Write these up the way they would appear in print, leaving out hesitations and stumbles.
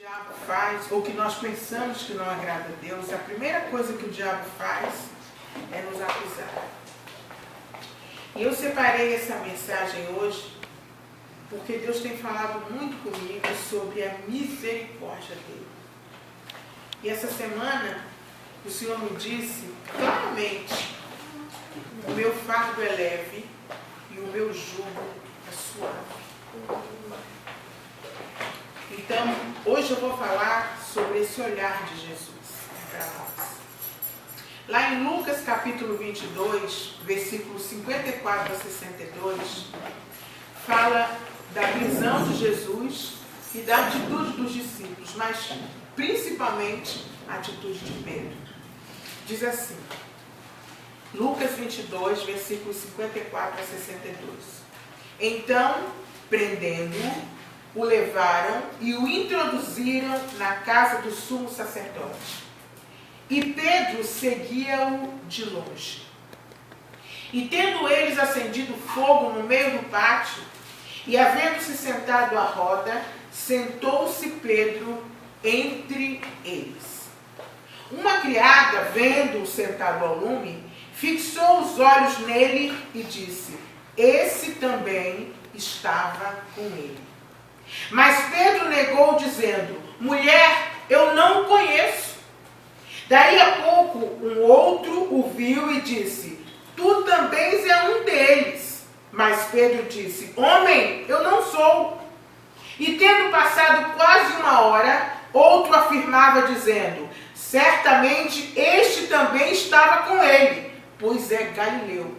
diabo faz, ou que nós pensamos que não agrada a Deus, a primeira coisa que o diabo faz é nos acusar. E eu separei essa mensagem hoje porque Deus tem falado muito comigo sobre a misericórdia dele. E essa semana o Senhor me disse claramente: o meu fardo é leve e o meu jugo é suave. Então, hoje eu vou falar sobre esse olhar de Jesus para nós. Lá em Lucas capítulo 22, versículos 54 a 62, fala da prisão de Jesus e da atitude dos discípulos, mas principalmente a atitude de Pedro. Diz assim, Lucas 22, versículos 54 a 62. Então, prendendo-o, o levaram e o introduziram na casa do sumo sacerdote. E Pedro seguia-o de longe. E tendo eles acendido fogo no meio do pátio, e havendo-se sentado à roda, sentou-se Pedro entre eles. Uma criada, vendo-o sentado ao lume, fixou os olhos nele e disse: esse também estava com ele. Mas Pedro negou, dizendo: mulher, eu não o conheço. Daí a pouco um outro o viu e disse: tu também és um deles. Mas Pedro disse: homem, eu não sou. E tendo passado quase uma hora, outro afirmava, dizendo: certamente este também estava com ele, pois é galileu.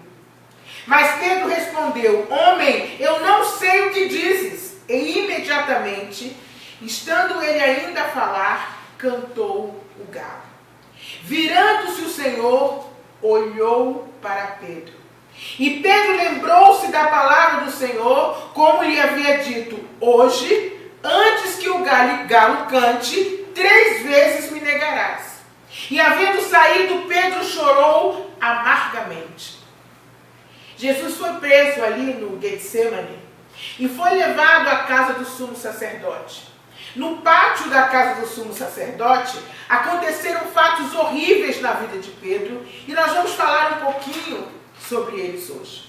Mas Pedro respondeu: homem, eu não sei o que dizes. E imediatamente, estando ele ainda a falar, cantou o galo. Virando-se o Senhor, olhou para Pedro. E Pedro lembrou-se da palavra do Senhor, como lhe havia dito: hoje, antes que o galo cante, 3 vezes me negarás. E havendo saído, Pedro chorou amargamente. Jesus foi preso ali no Getsemane e foi levado à casa do sumo sacerdote. No pátio da casa do sumo sacerdote, aconteceram fatos horríveis na vida de Pedro e nós vamos falar um pouquinho sobre eles hoje.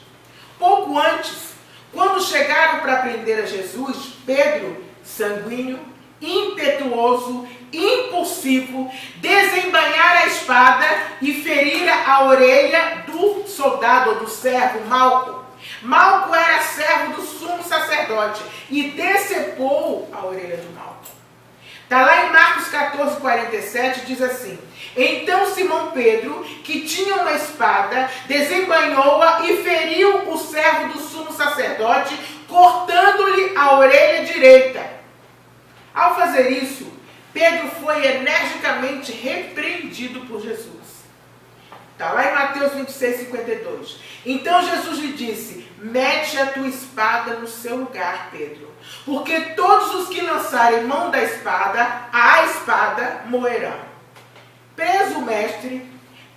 Pouco antes, quando chegaram para prender a Jesus, Pedro, sanguíneo, impetuoso, impulsivo, desembainhara a espada e ferira a orelha do soldado ou do servo Malco. Malco era servo do sumo sacerdote e decepou a orelha do Malco. Está lá em Marcos 14, 47, diz assim: então Simão Pedro, que tinha uma espada, desembainhou-a e feriu o servo do sumo sacerdote, cortando-lhe a orelha direita. Ao fazer isso, Pedro foi energicamente repreendido por Jesus. Está lá em Mateus 26, 52. Então Jesus lhe disse: mete a tua espada no seu lugar, Pedro, porque todos os que lançarem mão da espada, a espada morrerão. Preso o mestre,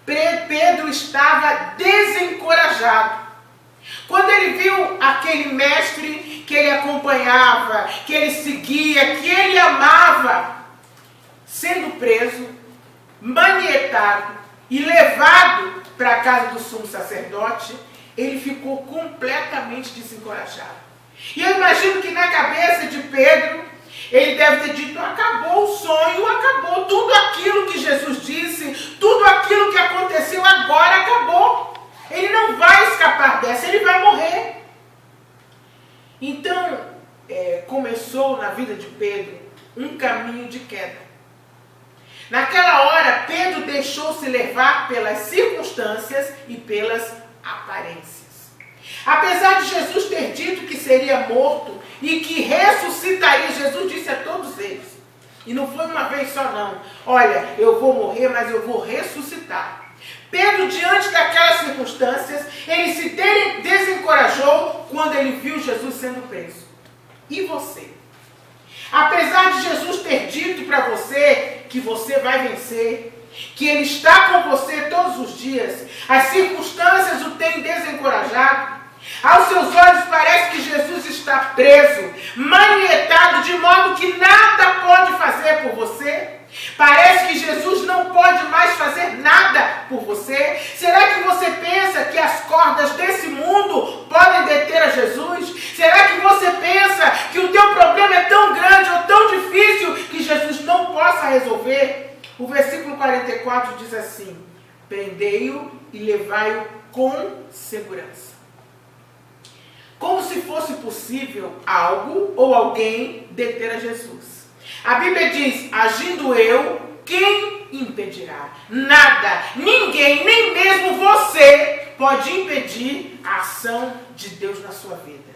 Pedro estava desencorajado. Quando ele viu aquele mestre que ele acompanhava, que ele seguia, que ele amava, sendo preso, manietado e levado para a casa do sumo sacerdote, ele ficou completamente desencorajado. E eu imagino que na cabeça de Pedro, ele deve ter dito: acabou o sonho, acabou tudo aquilo que Jesus disse, tudo aquilo que aconteceu agora acabou. Ele não vai escapar dessa, ele vai morrer. Então, começou na vida de Pedro um caminho de queda. Naquela hora, Pedro deixou-se levar pelas circunstâncias e pelas aparências. Apesar de Jesus ter dito que seria morto e que ressuscitaria, Jesus disse a todos eles, e não foi uma vez só não: olha, eu vou morrer, mas eu vou ressuscitar. Pedro, diante daquelas circunstâncias, ele se desencorajou quando ele viu Jesus sendo preso. E você? Apesar de Jesus ter dito para você que você vai vencer, que Ele está com você todos os dias, as circunstâncias o têm desencorajado, aos seus olhos parece que Jesus está preso, manietado derrotado de modo que nada pode fazer por você? Parece que Jesus não pode mais fazer nada por você? Será que você pensa que as cordas desse mundo podem deter a Jesus? Será que você pensa que o teu problema é tão grande ou tão difícil que Jesus não possa resolver? O versículo 44 diz assim: prendei-o e levai-o com segurança. Como se fosse possível algo ou alguém deter a Jesus. A Bíblia diz: agindo eu, quem impedirá? Nada, ninguém, nem mesmo você pode impedir a ação de Deus na sua vida.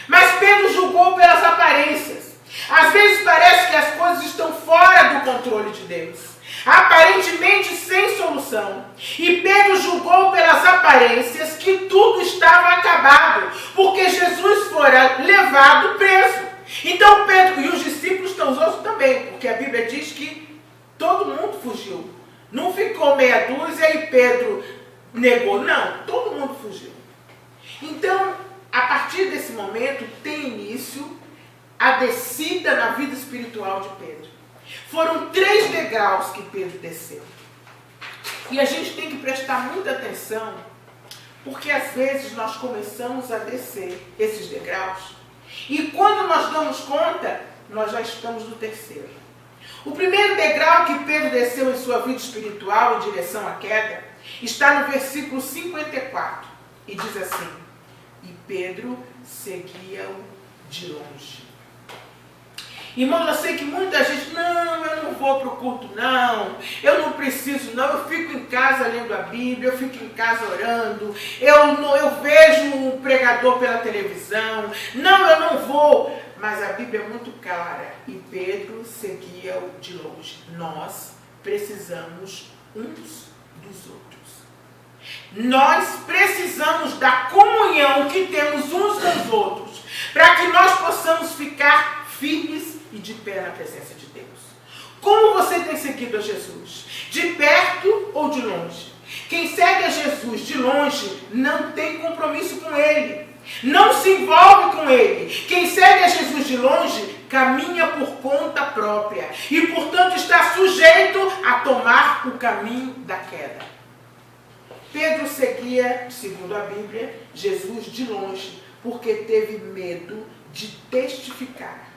Mas Pedro julgou pelas aparências. Às vezes parece que as coisas estão fora do controle de Deus, aparentemente sem solução. E Pedro julgou pelas aparências que tudo estava acabado, porque Jesus fora levado preso. Então Pedro e os discípulos estão os outros também, porque a Bíblia diz que todo mundo fugiu. Não ficou meia dúzia e Pedro negou. Não, todo mundo fugiu. Então, a partir desse momento, tem início a descida na vida espiritual de Pedro. Foram 3 degraus que Pedro desceu. E a gente tem que prestar muita atenção, porque às vezes nós começamos a descer esses degraus, e quando nós damos conta, nós já estamos no 3º. O primeiro degrau que Pedro desceu em sua vida espiritual em direção à queda está no versículo 54, e diz assim: e Pedro seguia-o de longe. Irmãos, eu sei que muita gente: não, eu não vou para o culto não, eu não preciso não, eu fico em casa lendo a Bíblia, eu fico em casa orando, eu vejo um pregador pela televisão, não, eu não vou. Mas a Bíblia é muito clara, e Pedro seguia-o de longe. Nós precisamos uns dos outros. Nós precisamos da comunhão que temos uns com os outros, para que nós possamos ficar firmes e de pé na presença de Deus. Como você tem seguido a Jesus? De perto ou de longe? Quem segue a Jesus de longe não tem compromisso com Ele, não se envolve com Ele. Quem segue a Jesus de longe caminha por conta própria e, portanto, está sujeito a tomar o caminho da queda. Pedro seguia, segundo a Bíblia, Jesus de longe, porque teve medo de testificar.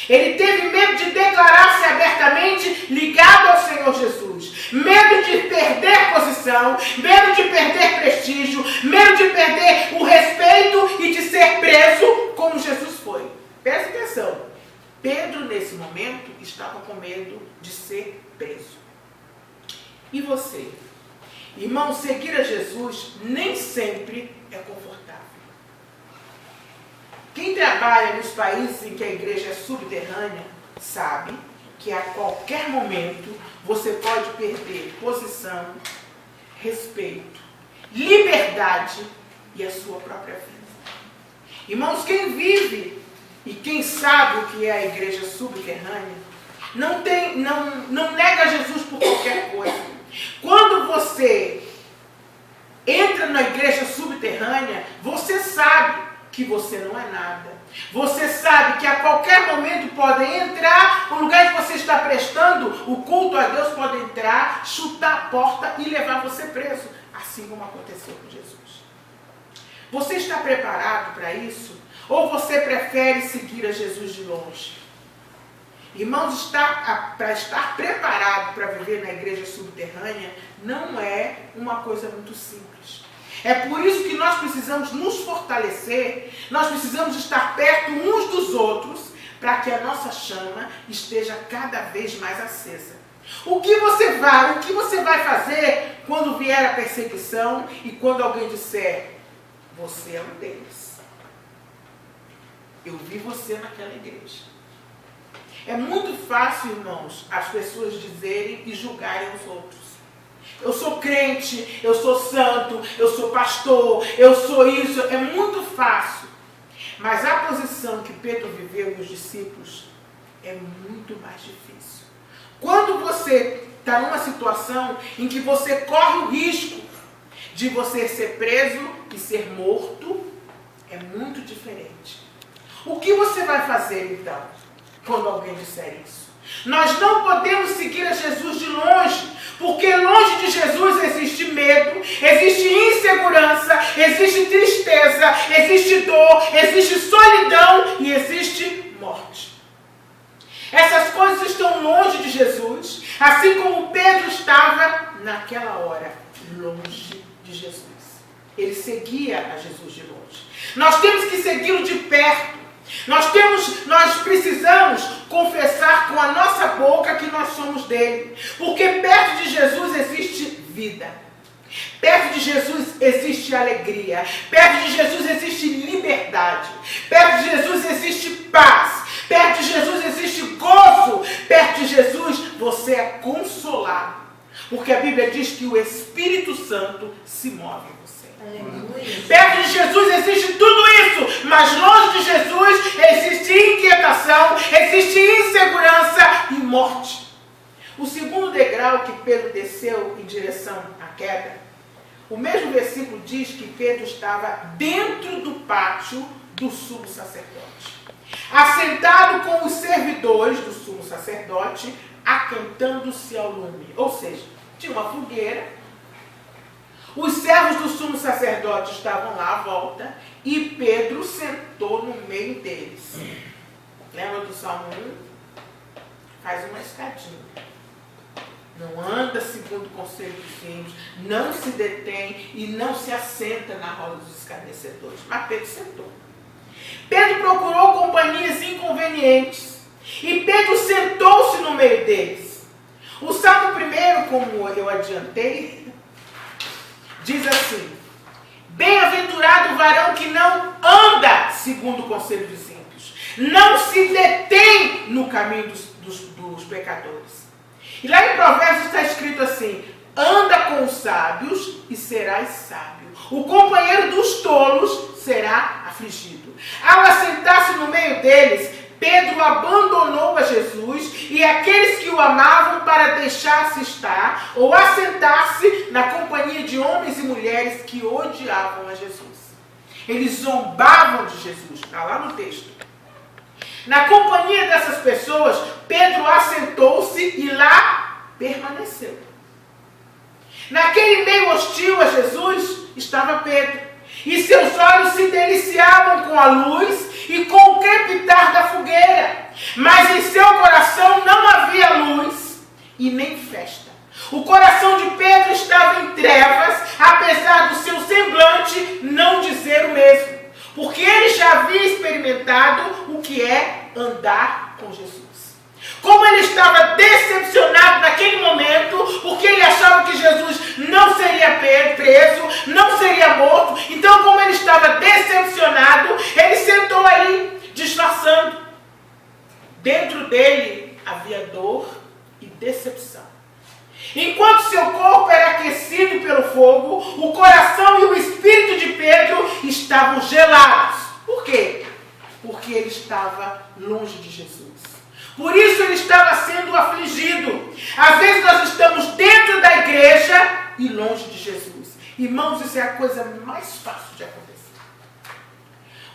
Ele teve medo de declarar-se abertamente ligado ao Senhor Jesus. Medo de perder posição, medo de perder prestígio, medo de perder o respeito e de ser preso como Jesus foi. Presta atenção. Pedro, nesse momento, estava com medo de ser preso. E você? Irmão, seguir a Jesus nem sempre é confortável. Quem trabalha nos países em que a igreja é subterrânea sabe que a qualquer momento você pode perder posição, respeito, liberdade e a sua própria vida. Irmãos, quem vive e quem sabe o que é a igreja subterrânea não nega Jesus por qualquer coisa. Quando você entra na igreja subterrânea, você sabe que você não é nada. Você sabe que a qualquer momento podem entrar, o lugar que você está prestando o culto a Deus, pode entrar, chutar a porta e levar você preso, assim como aconteceu com Jesus. Você está preparado para isso? Ou você prefere seguir a Jesus de longe? Irmãos, para estar preparado para viver na igreja subterrânea não é uma coisa muito simples. É por isso que nós precisamos nos fortalecer, nós precisamos estar perto uns dos outros, para que a nossa chama esteja cada vez mais acesa. O que você vai fazer quando vier a perseguição e quando alguém disser: você é um deles? Eu vi você naquela igreja. É muito fácil, irmãos, as pessoas dizerem e julgarem os outros. Eu sou crente, eu sou santo, eu sou pastor, eu sou isso. É muito fácil. Mas a posição que Pedro viveu e os discípulos é muito mais difícil. Quando você está numa situação em que você corre o risco de você ser preso e ser morto, é muito diferente. O que você vai fazer então? quando alguém disser isso. Nós não podemos seguir a Jesus de longe, porque longe de Jesus existe medo, existe insegurança, existe tristeza, existe dor, existe solidão e existe morte. Essas coisas estão longe de Jesus, assim como Pedro estava naquela hora, longe de Jesus. Ele seguia a Jesus de longe. Nós temos que segui-lo de perto. Nós precisamos confessar com a nossa boca que nós somos dele. Porque perto de Jesus existe vida. Perto de Jesus existe alegria. Perto de Jesus existe liberdade. Perto de Jesus existe paz. Perto de Jesus existe gozo. Perto de Jesus você é consolado. Porque a Bíblia diz que o Espírito Santo se move em você. Aleluia. Perto de Jesus existe tudo isso, mas longe de Jesus existe inquietação, existe insegurança e morte. O segundo degrau que Pedro desceu em direção à queda, o mesmo versículo diz que Pedro estava dentro do pátio do sumo sacerdote, assentado com os servidores do sumo sacerdote, acantando-se ao lume. Ou seja, tinha uma fogueira, os servos do sumo sacerdote estavam lá à volta e Pedro sentou no meio deles. Lembra do Salmo 1? Faz uma escadinha. Não anda segundo o conselho dos ímpios, não se detém e não se assenta na roda dos escarnecedores. Mas Pedro sentou. Pedro procurou companhias inconvenientes e Pedro sentou-se no meio deles. O Salmo 1, como eu adiantei, diz assim: bem-aventurado o varão que não anda segundo o conselho dos ímpios, não se detém no caminho dos pecadores. E lá em Provérbios está escrito assim: anda com os sábios e serás sábio. O companheiro dos tolos será afligido. Ao assentar-se no meio deles, Pedro abandonou a Jesus e aqueles que o amavam para deixar-se estar ou assentar-se na companhia de homens e mulheres que odiavam a Jesus. Eles zombavam de Jesus, está lá no texto. Na companhia dessas pessoas, Pedro assentou-se e lá permaneceu. Naquele meio hostil a Jesus estava Pedro, e seus olhos se deliciavam com a luz e com o crepitar da fogueira, mas em seu coração não havia luz e nem festa. O coração de Pedro estava em trevas, apesar do seu semblante não dizer o mesmo, porque ele já havia experimentado o que é andar com Jesus. Como ele estava decepcionado naquele momento, porque ele achava que Jesus não seria preso, não seria morto. Então, como ele estava decepcionado, ele sentou ali, disfarçando. Dentro dele havia dor e decepção. Enquanto seu corpo era aquecido pelo fogo, o coração e o espírito de Pedro estavam gelados. Por quê? Porque ele estava longe de Jesus. Por isso ele estava sendo afligido. Às vezes nós estamos dentro da igreja e longe de Jesus. Irmãos, isso é a coisa mais fácil de acontecer.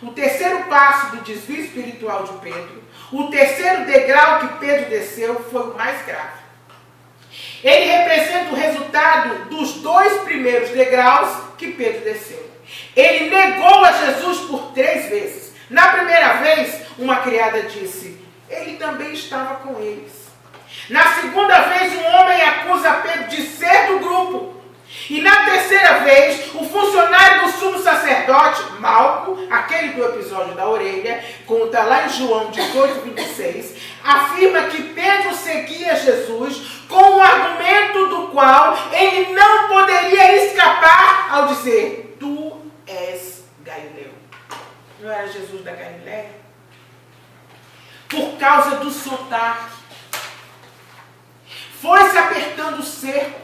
O terceiro passo do desvio espiritual de Pedro, o terceiro degrau que Pedro desceu, foi o mais grave. Ele representa o resultado dos 2 primeiros degraus que Pedro desceu. Ele negou a Jesus por 3 vezes. Na primeira vez, uma criada disse: ele também estava com eles. Na segunda vez, um homem acusa Pedro de ser do grupo. E na terceira vez, o funcionário do sumo sacerdote, Malco, aquele do episódio da orelha, conta lá em João 18:26, afirma que Pedro seguia Jesus com um argumento do qual ele não poderia escapar ao dizer: tu és Galileu. Não era Jesus da Galileia? Por causa do sotaque, foi se apertando o cerco.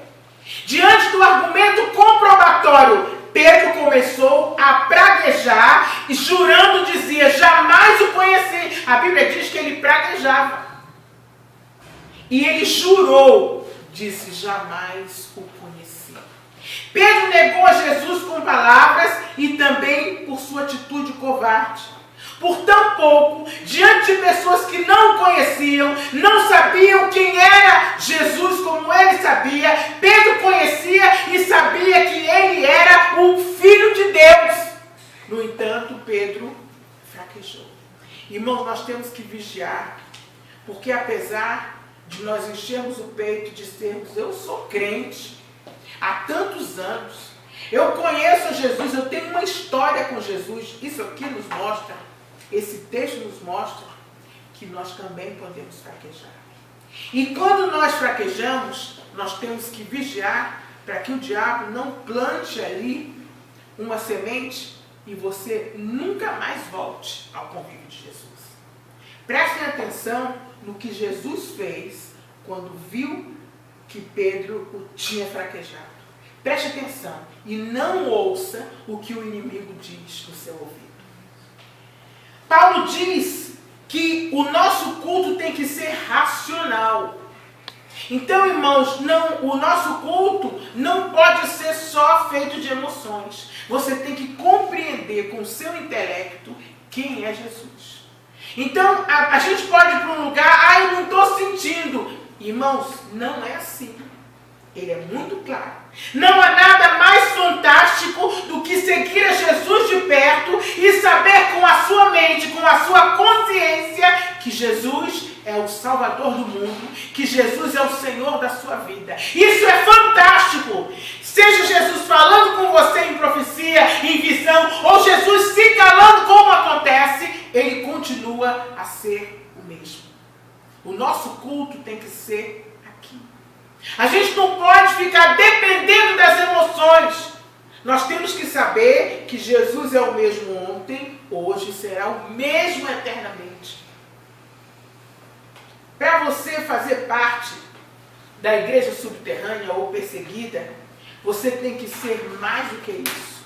Diante do argumento comprobatório, Pedro começou a praguejar e jurando dizia: jamais o conheci. A Bíblia diz que ele praguejava. E ele jurou, disse: jamais o conheci. Pedro negou a Jesus com palavras e também por sua atitude covarde. por tão pouco, diante de pessoas que não conheciam, não sabiam quem era Jesus como ele sabia. Pedro conhecia e sabia que ele era o Filho de Deus. No entanto, Pedro fraquejou. Irmãos, nós temos que vigiar, porque apesar de nós enchermos o peito e dizermos, eu sou crente há tantos anos, eu conheço Jesus, eu tenho uma história com Jesus, isso aqui nos mostra, esse texto nos mostra que nós também podemos fraquejar. E quando nós fraquejamos, nós temos que vigiar para que o diabo não plante ali uma semente e você nunca mais volte ao convívio de Jesus. Prestem atenção no que Jesus fez quando viu que Pedro o tinha fraquejado. Preste atenção e não ouça o que o inimigo diz no seu ouvido. Paulo diz que o nosso culto tem que ser racional. Então, irmãos, o nosso culto não pode ser só feito de emoções. Você tem que compreender com o seu intelecto quem é Jesus. Então, a gente pode ir para um lugar, eu não estou sentindo. Irmãos, não é assim. Ele é muito claro. Não há nada mais fantástico do que seguir a Jesus de perto e saber com a sua mente, com a sua consciência, que Jesus é o Salvador do mundo, que Jesus é o Senhor da sua vida. Isso é fantástico. Seja Jesus falando com você em profecia, em visão, ou Jesus se calando como acontece, ele continua a ser o mesmo. O nosso culto tem que ser aqui. A gente não pode ficar dependendo das emoções. Nós temos que saber que Jesus é o mesmo ontem, hoje será o mesmo eternamente. Para você fazer parte da igreja subterrânea ou perseguida, você tem que ser mais do que isso.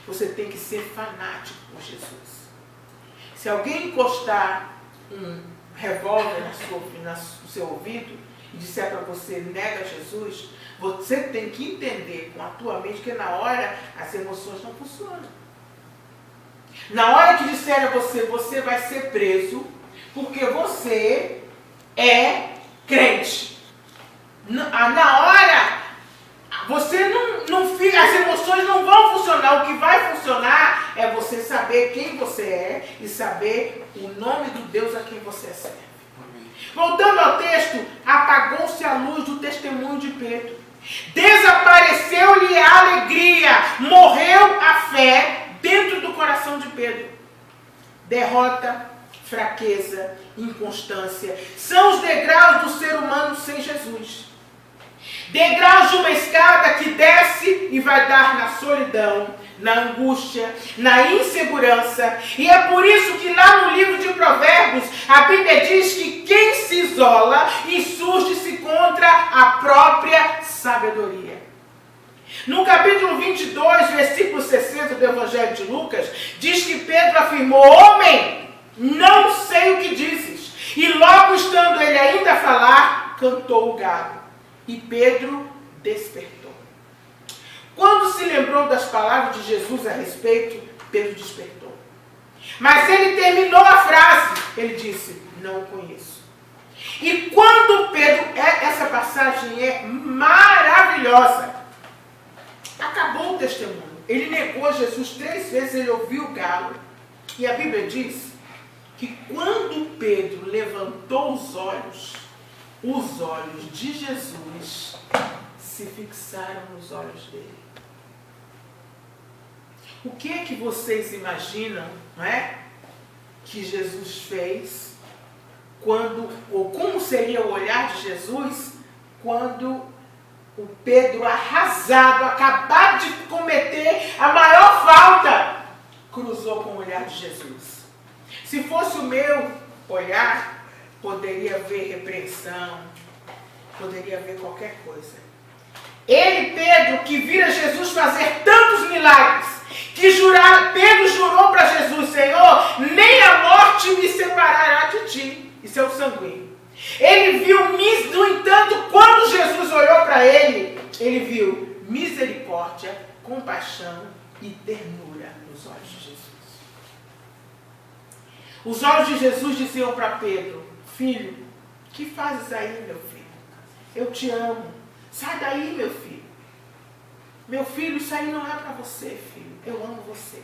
Você tem que ser fanático por Jesus. Se alguém encostar um revólver no seu ouvido e disser para você, nega Jesus, você tem que entender com a tua mente que na hora as emoções não funcionam. Na hora que disser a você, você vai ser preso porque você é crente. Na hora, você não fica, as emoções não vão funcionar. O que vai funcionar é você saber quem você é e saber o nome do Deus a quem você serve. Amém. Voltando ao texto, apagou-se a luz do testemunho de Pedro. Desapareceu-lhe a alegria. Morreu a fé dentro do coração de Pedro. Derrota, fraqueza, inconstância são os degraus do ser humano sem Jesus. Degraus de uma escada que desce e vai dar na solidão, na angústia, na insegurança. E é por isso que lá no livro de Provérbios, a Bíblia diz que quem se isola insurge-se contra a própria sabedoria. No capítulo 22, versículo 60 do Evangelho de Lucas, diz que Pedro afirmou, homem, não sei o que dizes. E logo estando ele ainda a falar, cantou o galo. E Pedro despertou. Quando se lembrou das palavras de Jesus a respeito, Pedro despertou. Mas ele terminou a frase, ele disse, não o conheço. E quando Pedro, essa passagem é maravilhosa. Acabou o testemunho. Ele negou Jesus 3 vezes, ele ouviu o galo. E a Bíblia diz que quando Pedro levantou os olhos de Jesus se fixaram nos olhos dele. O que é que vocês imaginam, não é, que Jesus fez quando, ou como seria o olhar de Jesus quando o Pedro arrasado, acabado de cometer a maior falta, cruzou com o olhar de Jesus? Se fosse o meu olhar, poderia haver repreensão, poderia haver qualquer coisa. Ele, Pedro, que vira Jesus fazer tantos milagres, que Pedro jurou para Jesus, Senhor, nem a morte me separará de ti. Isso é o sanguíneo. Ele viu, no entanto, quando Jesus olhou para ele viu misericórdia, compaixão e ternura nos olhos de Jesus. Os olhos de Jesus diziam para Pedro: filho, que fazes aí, meu filho? Eu te amo. Sai daí, meu filho. Meu filho, isso aí não é para você, filho. Eu amo você.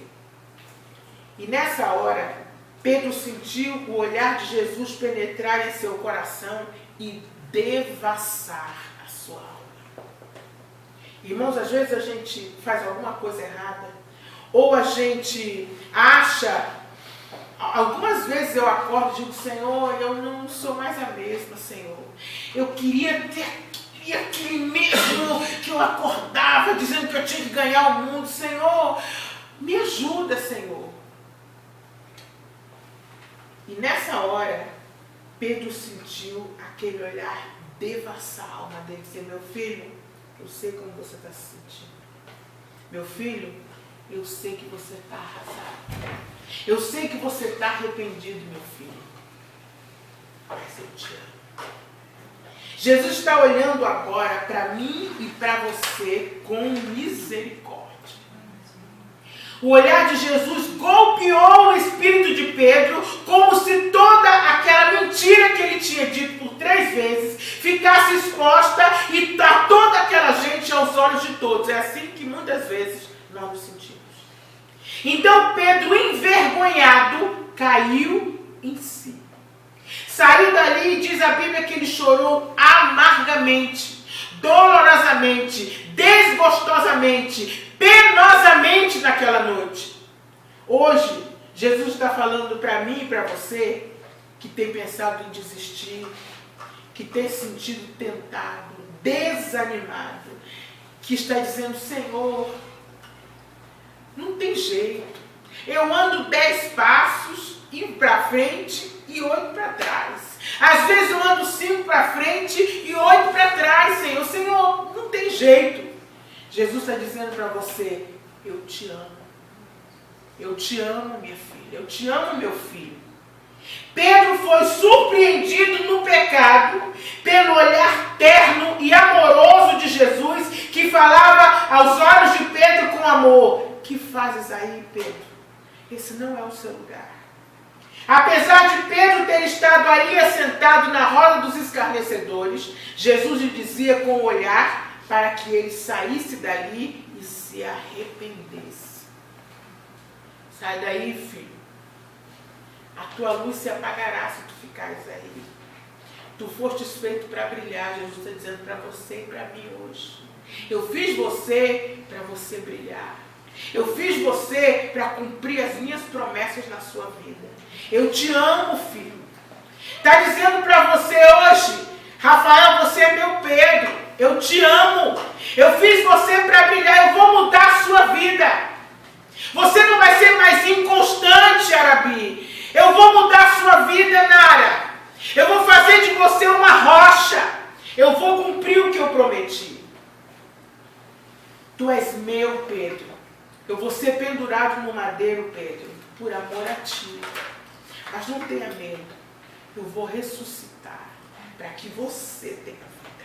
E nessa hora, Pedro sentiu o olhar de Jesus penetrar em seu coração e devassar a sua alma. Irmãos, às vezes a gente faz alguma coisa errada, ou a gente acha. Algumas vezes eu acordo e digo: Senhor, eu não sou mais a mesma, Senhor. Eu queria ter aquele mesmo que eu acordava dizendo que eu tinha que ganhar o mundo. Senhor, me ajuda, Senhor. E nessa hora, Pedro sentiu aquele olhar devassar a alma dele, dizer: meu filho, eu sei como você está se sentindo. Meu filho, eu sei que você está arrasado. Eu sei que você está arrependido, meu filho. Mas eu te amo. Jesus está olhando agora para mim e para você com misericórdia. O olhar de Jesus golpeou o espírito de Pedro, como se toda aquela mentira que ele tinha dito por 3 vezes ficasse exposta e a toda aquela gente aos olhos de todos. É assim que muitas vezes nós nos sentimos. Então Pedro, envergonhado, caiu em si. Saiu dali e diz a Bíblia que ele chorou amargamente, dolorosamente, desgostosamente, penosamente naquela noite. Hoje, Jesus está falando para mim e para você que tem pensado em desistir, que tem sentido tentado, desanimado, que está dizendo: Senhor, não tem jeito. Eu ando 10 passos, indo para frente e 8 para trás. Às vezes eu ando 5 para frente e 8 para trás, Senhor. Senhor, não tem jeito. Jesus está dizendo para você: eu te amo. Eu te amo, minha filha. Eu te amo, meu filho. Pedro foi surpreendido no pecado pelo olhar terno e amoroso de Jesus, que falava aos olhos de Pedro com amor: que fazes aí, Pedro? Esse não é o seu lugar. Apesar de Pedro ter estado ali assentado na roda dos escarnecedores, Jesus lhe dizia com o olhar para que ele saísse dali e se arrependesse. Sai daí, filho. A tua luz se apagará se tu ficares aí. Tu fostes feito para brilhar. Jesus está dizendo para você e para mim hoje. Eu fiz você para você brilhar. Eu fiz você para cumprir as minhas promessas na sua vida. Eu te amo, filho. Está dizendo para você hoje: Rafael, você é meu Pedro. Eu te amo. Eu fiz você para brilhar. Eu vou mudar a sua vida. Você não vai ser mais inconstante, Arabi. Eu vou mudar a sua vida, Nara. Eu vou fazer de você uma rocha. Eu vou cumprir o que eu prometi. Tu és meu, Pedro. Eu vou ser pendurado no madeiro, Pedro, por amor a ti. Mas não tenha medo. Eu vou ressuscitar para que você tenha vida.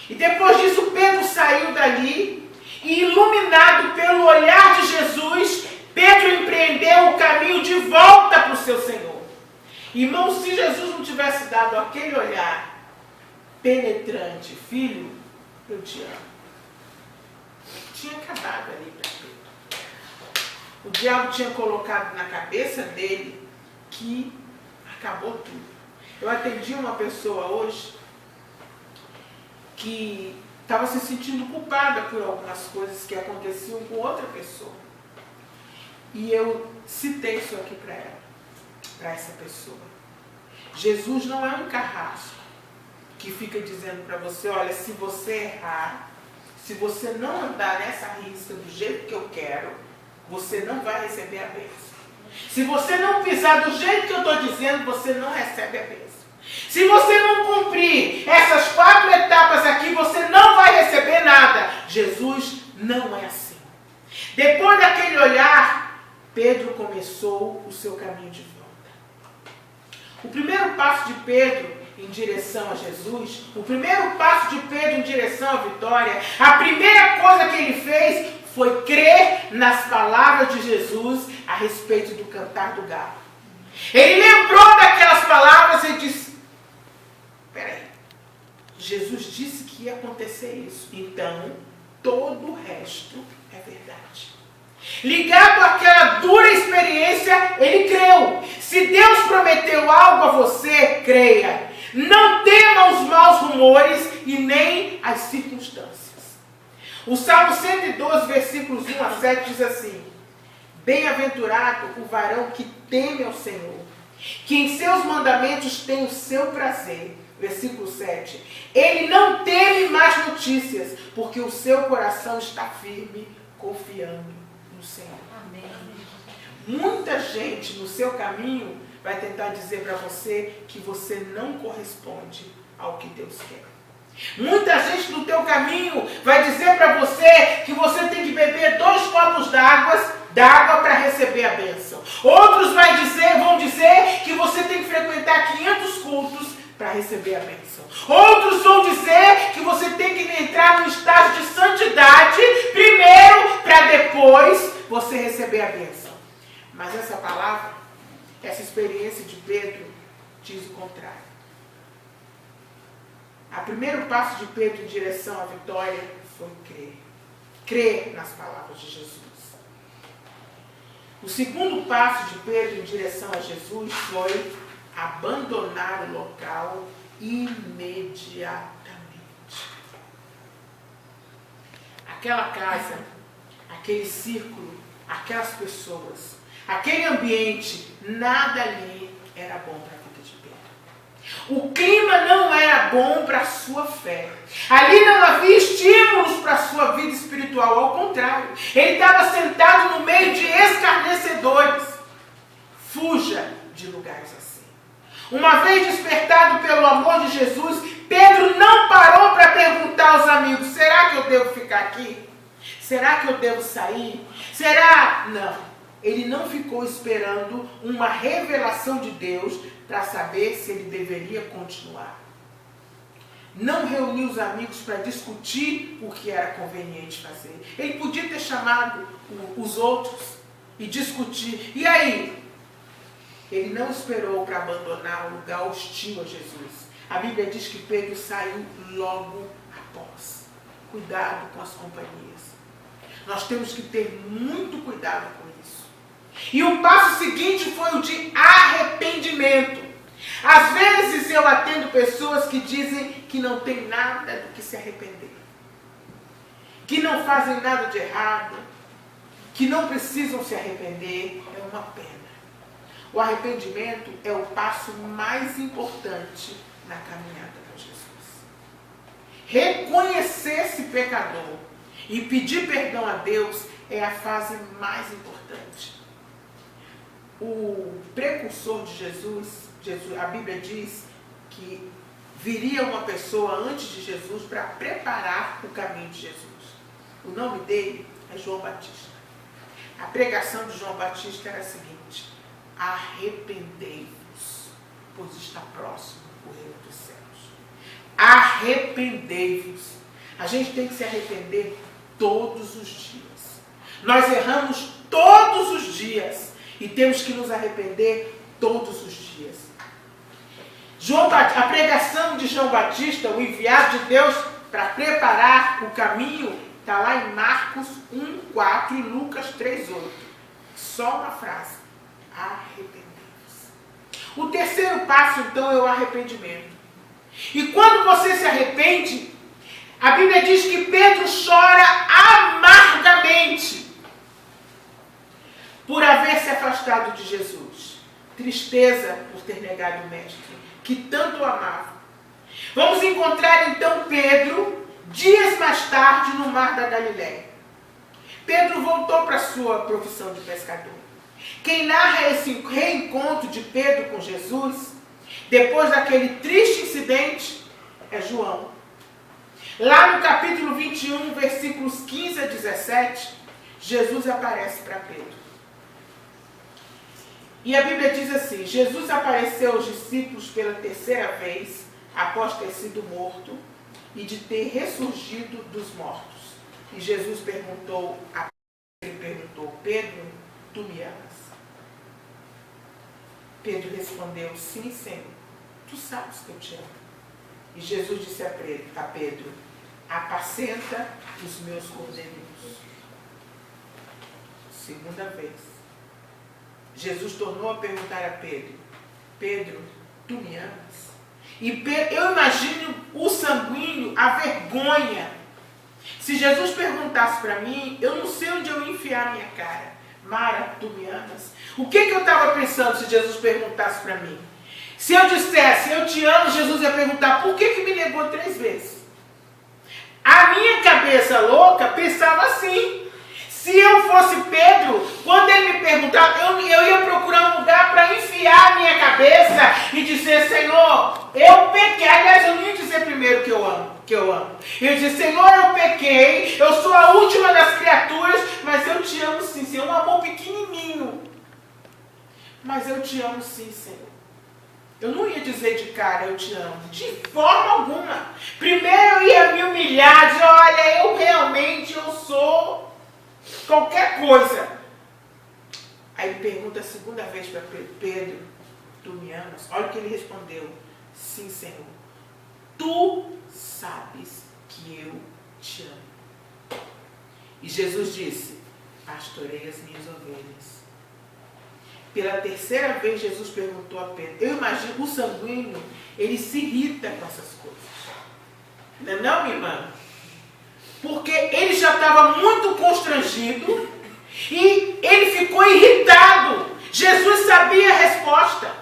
E depois disso, Pedro saiu dali e, iluminado pelo olhar de Jesus, Pedro empreendeu o caminho de volta para o seu Senhor. Irmão, se Jesus não tivesse dado aquele olhar penetrante: filho, eu te amo, tinha acabado ali para Pedro. O diabo tinha colocado na cabeça dele que acabou tudo. Eu atendi uma pessoa hoje que estava se sentindo culpada por algumas coisas que aconteciam com outra pessoa. E eu citei isso aqui para ela, para essa pessoa. Jesus não é um carrasco que fica dizendo para você: olha, se você errar, se você não andar nessa risca do jeito que eu quero, você não vai receber a bênção. Se você não pisar do jeito que eu estou dizendo, você não recebe a bênção. Se você não cumprir essas 4 etapas aqui, você não vai receber nada. Jesus não é assim. Depois daquele olhar, Pedro começou o seu caminho de volta. O primeiro passo de Pedro em direção a Jesus, o primeiro passo de Pedro em direção à vitória, a primeira coisa que ele fez foi crer nas palavras de Jesus a respeito do cantar do galo. Ele lembrou daquelas palavras e disse, peraí, Jesus disse que ia acontecer isso, então todo o resto é verdade. Ligado àquela dura experiência, ele creu. Se Deus prometeu algo a você, creia. Não tema os maus rumores e nem as circunstâncias. O Salmo 112, versículos 1 a 7 diz assim, bem-aventurado o varão que teme ao Senhor, que em seus mandamentos tem o seu prazer. Versículo 7. Ele não teme más notícias, porque o seu coração está firme, confiando no Senhor. Amém. Muita gente no seu caminho vai tentar dizer para você que você não corresponde ao que Deus quer. Muita gente no teu caminho vai dizer para você que você tem que beber 2 copos d'água para receber a bênção. Outros vão dizer que você tem que frequentar 500 cultos para receber a bênção. Outros vão dizer que você tem que entrar no estágio de santidade primeiro para depois você receber a bênção. Mas essa palavra, essa experiência de Pedro diz o contrário. O primeiro passo de Pedro em direção à vitória foi crer. Crer nas palavras de Jesus. O segundo passo de Pedro em direção a Jesus foi abandonar o local imediatamente. Aquela casa, aquele círculo, aquelas pessoas, aquele ambiente, nada ali era bom para a vida de Pedro. O clima não era bom para a sua fé. Ali não havia estímulos para a sua vida espiritual, ao contrário. Ele estava sentado no meio de escarnecedores. Fuja de lugares assim. Uma vez despertado pelo amor de Jesus, Pedro não parou para perguntar aos amigos, será que eu devo ficar aqui? Será que eu devo sair? Será? Não. Ele não ficou esperando uma revelação de Deus para saber se ele deveria continuar. Não reuniu os amigos para discutir o que era conveniente fazer. Ele podia ter chamado os outros e discutir. E aí? Ele não esperou para abandonar o lugar hostil a Jesus. A Bíblia diz que Pedro saiu logo após. Cuidado com as companhias. Nós temos que ter muito cuidado com isso. E o passo seguinte foi o de arrependimento. Às vezes eu atendo pessoas que dizem que não tem nada do que se arrepender. Que não fazem nada de errado. Que não precisam se arrepender. É uma pena. O arrependimento é o passo mais importante na caminhada com Jesus. Reconhecer-se pecador e pedir perdão a Deus é a fase mais importante. O precursor de Jesus, a Bíblia diz que viria uma pessoa antes de Jesus para preparar o caminho de Jesus. O nome dele é João Batista. A pregação de João Batista era a seguinte: arrependei-vos, pois está próximo o reino dos céus. Arrependei-vos. A gente tem que se arrepender todos os dias. Nós erramos todos os dias e temos que nos arrepender todos os dias. A pregação de João Batista, o enviado de Deus para preparar o caminho, está lá em Marcos 1:4 e Lucas 3:8. Só uma frase. Arrependei-vos. O terceiro passo, então, é o arrependimento. E quando você se arrepende, a Bíblia diz que Pedro chora amargamente por haver se afastado de Jesus. Tristeza por ter negado o Mestre, que tanto o amava. Vamos encontrar, então, Pedro, dias mais tarde, no mar da Galileia. Pedro voltou para a sua profissão de pescador. Quem narra esse reencontro de Pedro com Jesus, depois daquele triste incidente, é João. Lá no capítulo 21, versículos 15 a 17, Jesus aparece para Pedro. E a Bíblia diz assim: Jesus apareceu aos discípulos pela terceira vez, após ter sido morto e de ter ressurgido dos mortos. E Jesus perguntou a Pedro, ele perguntou: Pedro, tu me amas? Pedro respondeu, sim, Senhor, tu sabes que eu te amo. E Jesus disse a Pedro, apacenta os meus cordeirinhos. Segunda vez. Jesus tornou a perguntar a Pedro, Pedro, tu me amas? E Pedro, eu imagino o sanguíneo, a vergonha. Se Jesus perguntasse para mim, eu não sei onde eu ia enfiar a minha cara. Mara, tu me amas? O que eu estava pensando se Jesus perguntasse para mim? Se eu dissesse, eu te amo, Jesus ia perguntar, por que me negou 3 vezes? A minha cabeça louca pensava assim. Se eu fosse Pedro, quando ele me perguntava, eu ia procurar um lugar para enfiar a minha cabeça e dizer, Senhor, eu pequei. Aliás, eu não ia dizer primeiro que eu amo. Eu ia dizer, Senhor, eu pequei, eu sou a última das criaturas, mas eu te amo sim, Senhor. Um amor pequenininho. Mas eu te amo sim, Senhor. Eu não ia dizer de cara, eu te amo. De forma alguma. Primeiro eu ia me humilhar, dizer, olha, eu sou qualquer coisa. Aí ele pergunta a segunda vez para Pedro, Pedro, tu me amas? Olha o que ele respondeu. Sim, Senhor. Tu sabes que eu te amo. E Jesus disse, pastorei as minhas ovelhas. Pela terceira vez, Jesus perguntou a Pedro. Eu imagino, o sanguíneo, ele se irrita com essas coisas. Não, minha irmã? Porque ele já estava muito constrangido e ele ficou irritado. Jesus sabia a resposta.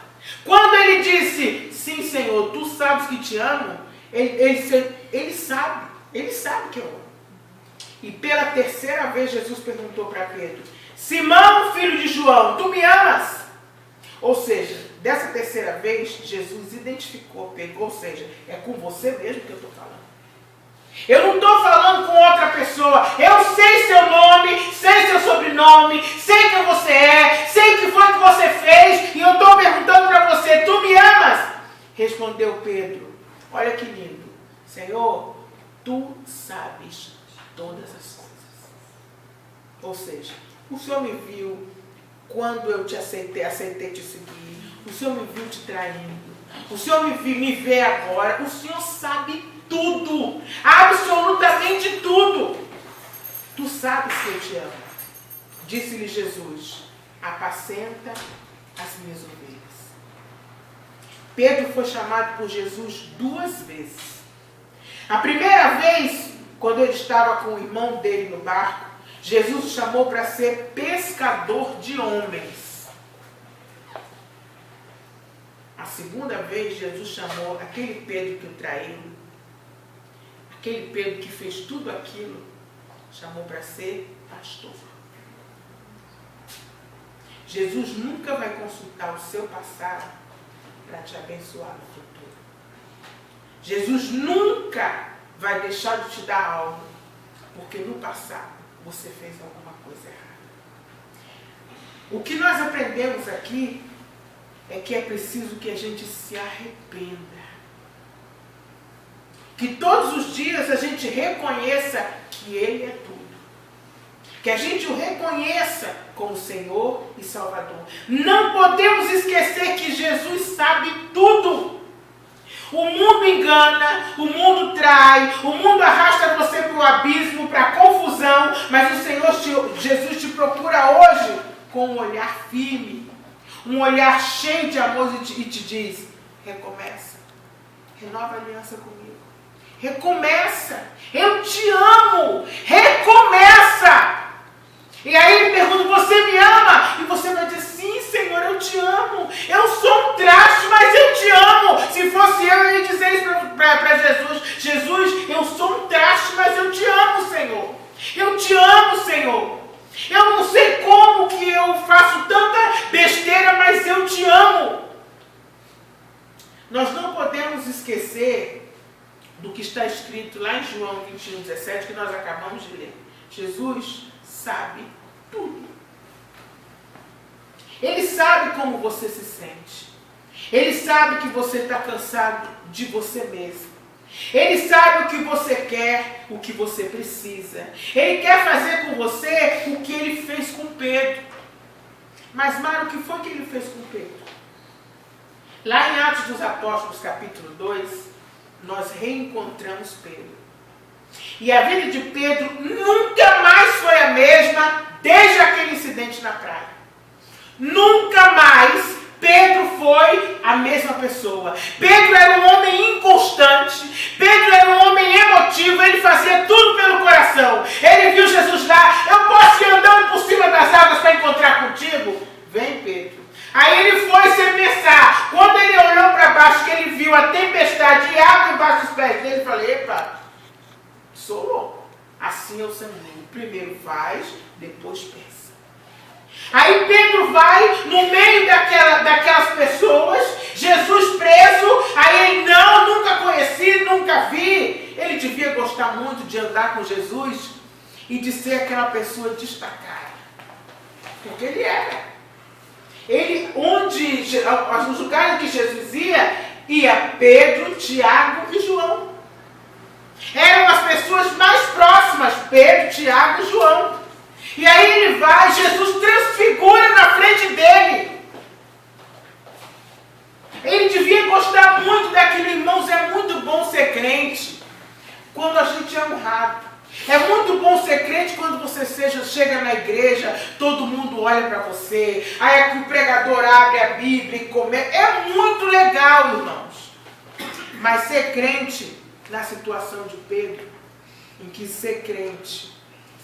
Quando ele disse, sim, Senhor, tu sabes que te amo, ele sabe que eu amo. E pela terceira vez, Jesus perguntou para Pedro, Simão, filho de João, tu me amas? Ou seja, dessa terceira vez, Jesus identificou Pedro, ou seja, é com você mesmo que eu estou falando. Eu não estou falando com outra pessoa. Eu sei seu nome, sei seu sobrenome, sei quem você é, sei o que foi que você fez, e eu estou perguntando para você, tu me amas? Respondeu Pedro, olha que lindo, Senhor, tu sabes todas as coisas. Ou seja, o Senhor me viu quando eu te aceitei te seguir. O Senhor me viu te traindo. O Senhor me vê agora. O Senhor sabe tudo. Absolutamente tudo. Tu sabes que eu te amo. Disse-lhe Jesus, apacenta as minhas ovelhas. Pedro foi chamado por Jesus 2 vezes. A primeira vez, quando ele estava com o irmão dele no barco, Jesus o chamou para ser pescador de homens. A segunda vez, Jesus chamou aquele Pedro que o traiu, aquele Pedro que fez tudo aquilo, chamou para ser pastor. Jesus nunca vai consultar o seu passado para te abençoar no futuro. Jesus nunca vai deixar de te dar algo, porque no passado você fez alguma coisa errada. O que nós aprendemos aqui é que é preciso que a gente se arrependa. Que todos os dias a gente reconheça que Ele é tudo. Que a gente o reconheça como Senhor e Salvador. Não podemos esquecer que Jesus sabe tudo. O mundo engana, o mundo trai, o mundo arrasta você para o abismo, para a confusão, mas o Senhor Jesus te procura hoje com um olhar firme, um olhar cheio de amor e te diz, recomeça, renova a aliança comigo, recomeça, eu te amo, recomeça. E aí ele pergunta, você me ama? E você vai dizer, sim, Senhor, eu te amo. Eu sou um traste, mas eu te amo. Se fosse eu ia dizer isso para Jesus. Jesus, eu sou um traste, mas eu te amo, Senhor. Eu te amo, Senhor. Eu não sei como que eu faço tanta besteira, mas eu te amo. Nós não podemos esquecer do que está escrito lá em João 21:17, que nós acabamos de ler. Jesus sabe tudo. Ele sabe como você se sente. Ele sabe que você está cansado de você mesmo. Ele sabe o que você quer, o que você precisa. Ele quer fazer com você o que ele fez com Pedro. Mas, Mara, o que foi que ele fez com Pedro? Lá em Atos dos Apóstolos, capítulo 2, nós reencontramos Pedro. E a vida de Pedro nunca mais foi a mesma desde aquele incidente na praia. Nunca mais Pedro foi a mesma pessoa. Pedro era um homem inconstante. Pedro era um homem emotivo. Ele fazia tudo pelo coração. Ele viu Jesus lá. Eu posso ir andando por cima das águas para encontrar contigo? Vem, Pedro. Aí ele foi sem pensar. Quando ele olhou para baixo, que ele viu a tempestade e água embaixo dos pés dele, ele falou: epa, sou louco. Assim é o sanguíneo. Primeiro faz, depois pensa. Aí Pedro vai no meio daquelas pessoas, Jesus preso, aí ele: não, nunca conheci, nunca vi. Ele devia gostar muito de andar com Jesus e de ser aquela pessoa destacada. Porque ele era. Os lugares que Jesus ia Pedro, Tiago e João. Eram as pessoas mais próximas, Pedro, Tiago e João. E aí ele vai, Jesus transfigura na frente dele. Ele devia gostar muito daquilo, irmãos. É muito bom ser crente quando a gente é honrado. É muito bom ser crente quando você chega na igreja, todo mundo olha para você, aí aqui o pregador abre a Bíblia e comenta. É muito legal, irmãos. Mas ser crente, na situação de Pedro, em que ser crente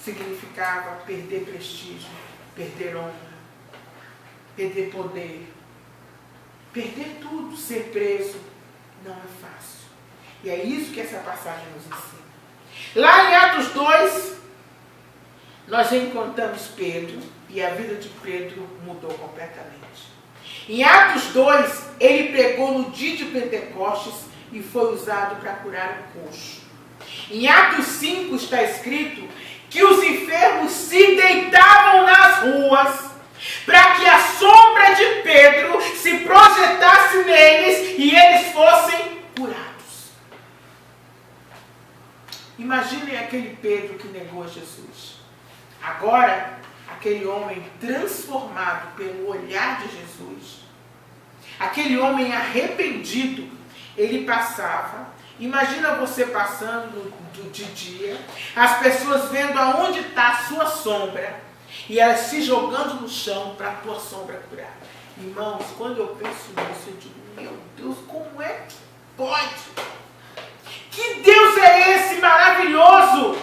significava perder prestígio, perder honra, perder poder, perder tudo, ser preso, não é fácil. E é isso que essa passagem nos ensina. Lá em Atos 2, nós encontramos Pedro e a vida de Pedro mudou completamente. Em Atos 2, ele pregou no dia de Pentecostes e foi usado para curar o coxo. Em Atos 5 está escrito que os enfermos se deitavam nas ruas para que a sombra de Pedro se projetasse neles e eles fossem curados. Imaginem aquele Pedro que negou Jesus. Agora, aquele homem transformado pelo olhar de Jesus, aquele homem arrependido, ele passava. Imagina você passando de dia, as pessoas vendo aonde está a sua sombra e elas se jogando no chão para a tua sombra curar. Irmãos, quando eu penso nisso, eu digo: meu Deus, como é que pode? Que Deus é esse maravilhoso?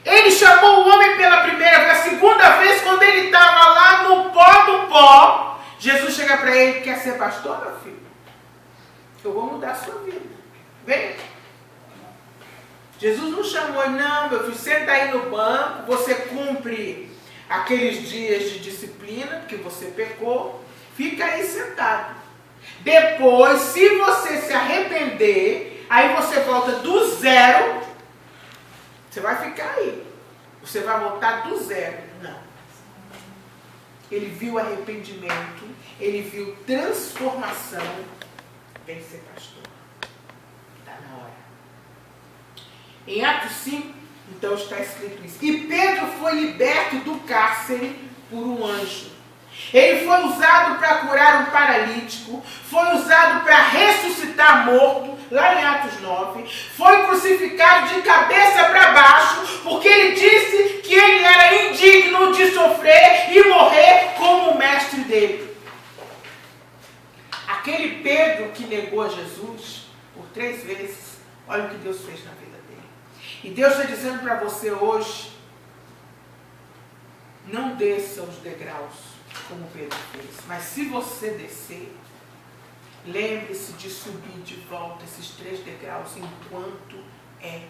Ele chamou o homem pela primeira vez, a segunda vez, quando ele estava lá no pó do pó, Jesus chega para ele: quer ser pastor, meu filho? Eu vou mudar a sua vida. Vem. Jesus não chamou ele: não, meu filho, senta aí no banco, você cumpre aqueles dias de disciplina, porque você pecou, fica aí sentado. Depois, se você se arrepender, aí você volta do zero, você vai ficar aí. Você vai voltar do zero. Não. Ele viu arrependimento, ele viu transformação. Vem ser pastor. Está na hora. Em Atos 5, então está escrito isso. E Pedro foi liberto do cárcere por um anjo. Ele foi usado para curar um paralítico, foi usado para ressuscitar morto, lá em Atos 9, foi crucificado de cabeça para baixo, porque ele disse que ele era indigno de sofrer e morrer como o mestre dele. Aquele Pedro que negou a Jesus por 3 vezes, olha o que Deus fez na vida dele. E Deus está dizendo para você hoje: não desça os degraus como Pedro fez, mas se você descer, lembre-se de subir de volta esses 3 degraus enquanto é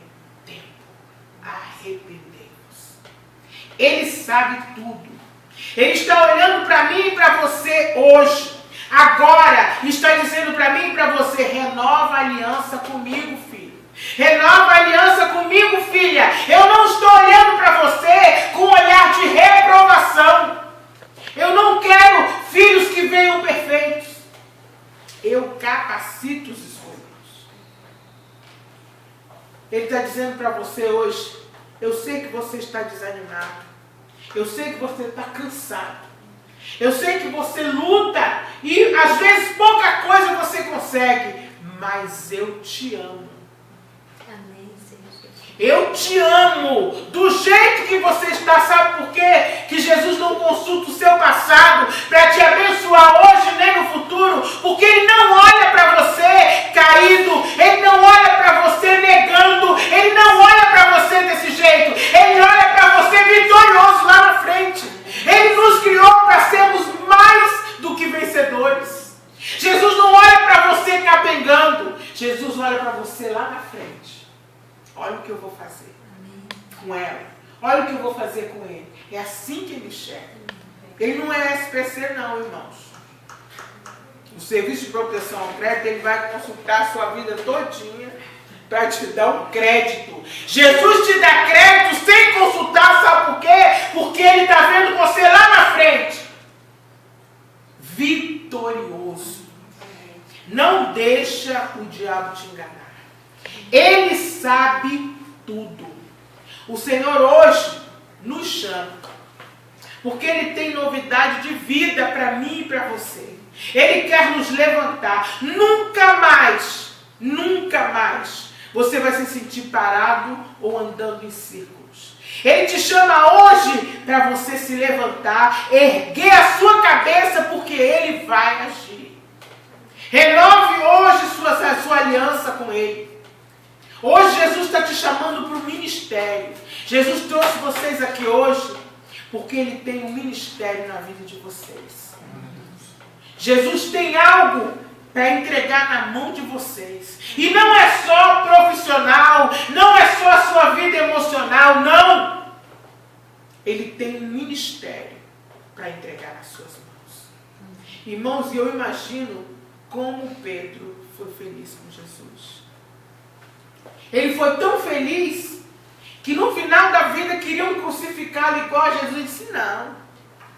tempo. Arrependei-vos. Ele sabe tudo. Ele está olhando para mim e para você hoje. Agora está dizendo para mim e para você: renova a aliança comigo, filho. Renova a aliança comigo, filha. Eu não estou olhando para você com um olhar de reprovação. Eu não quero filhos que venham perfeitos. Eu capacito os escolhidos. Ele está dizendo para você hoje: eu sei que você está desanimado. Eu sei que você está cansado. Eu sei que você luta E às vezes pouca coisa você consegue, mas eu te amo. Eu te amo do jeito que você está. Sabe por quê? Que Jesus não consulta o seu passado para te abençoar hoje nem no futuro, porque Ele não olha para você caído, Ele não olha para você negando, Ele não olha para você desse jeito, Ele olha para você vitorioso lá na frente. Ele nos criou para sermos mais do que vencedores. Jesus não olha para você capengando, Jesus olha para você lá na frente. Olha o que eu vou fazer com ela. Olha o que eu vou fazer com ele. É assim que ele enxerga. Ele não é SPC não, irmãos. O Serviço de Proteção ao Crédito, ele vai consultar a sua vida todinha para te dar um crédito. Jesus te dá crédito sem consultar, sabe por quê? Porque Ele está vendo você lá na frente. Vitorioso. Não deixa o diabo te enganar. Ele sabe tudo. O Senhor hoje nos chama, porque Ele tem novidade de vida para mim e para você. Ele quer nos levantar. Nunca mais você vai se sentir parado ou andando em círculos. Ele te chama hoje para você se levantar, erguer a sua cabeça, porque Ele vai agir. Renove hoje a sua aliança com Ele. Hoje Jesus está te chamando para o ministério. Jesus trouxe vocês aqui hoje porque Ele tem um ministério na vida de vocês. Jesus tem algo para entregar na mão de vocês. E não é só profissional, não é só a sua vida emocional, não. Ele tem um ministério para entregar nas suas mãos. Irmãos, eu imagino como Pedro foi feliz com Jesus. Ele foi tão feliz que no final da vida queriam crucificá-lo igual a Jesus. Ele disse, não,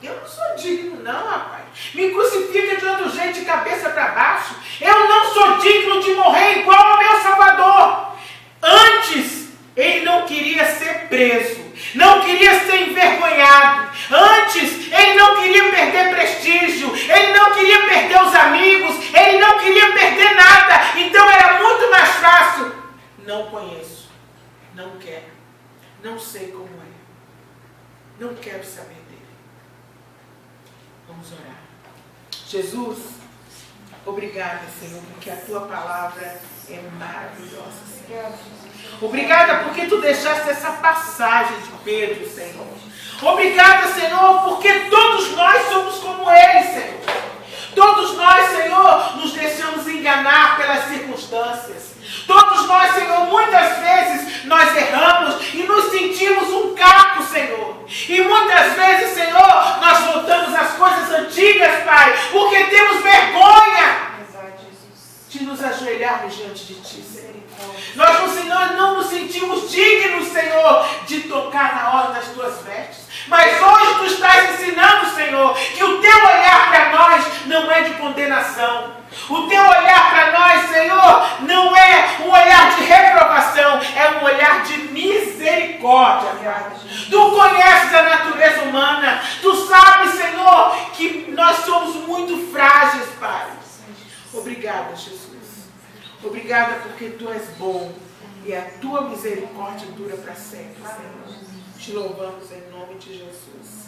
eu não sou digno não, rapaz. Me crucifica de outro jeito, de cabeça para baixo. Eu não sou digno de morrer igual ao meu Salvador. Antes, ele não queria ser preso, não queria ser envergonhado. Antes, ele não queria perder prestígio, ele não queria perder os amigos, ele não queria perder nada. Então era muito mais fácil. Não conheço, não quero, não sei como é, não quero saber dele. Vamos orar. Jesus, obrigada, Senhor, porque a tua palavra é maravilhosa, Senhor. Obrigada porque tu deixaste essa passagem de Pedro, Senhor. Obrigada, Senhor, porque todos nós somos como ele, Senhor. Todos nós, Senhor, nos deixamos enganar pelas circunstâncias. Todos nós, Senhor, muitas vezes nós erramos e nos sentimos um caco, Senhor. E muitas vezes, Senhor, nós voltamos às coisas antigas, Pai, porque temos vergonha de nos ajoelharmos diante de Ti, Senhor. Nós não nos sentimos dignos, Senhor, de tocar na hora das Tuas vestes. Mas hoje Tu estás ensinando, Senhor, que o Teu olhar para nós não é de condenação. O Teu olhar para nós, Senhor, não é um olhar de reprovação, é um olhar de misericórdia, Pai. Tu conheces a natureza humana, Tu sabes, Senhor, que nós somos muito frágeis, Pai. Obrigada, Jesus. Obrigada porque Tu és bom e a Tua misericórdia dura para sempre, Senhor. Te louvamos em nome de Jesus.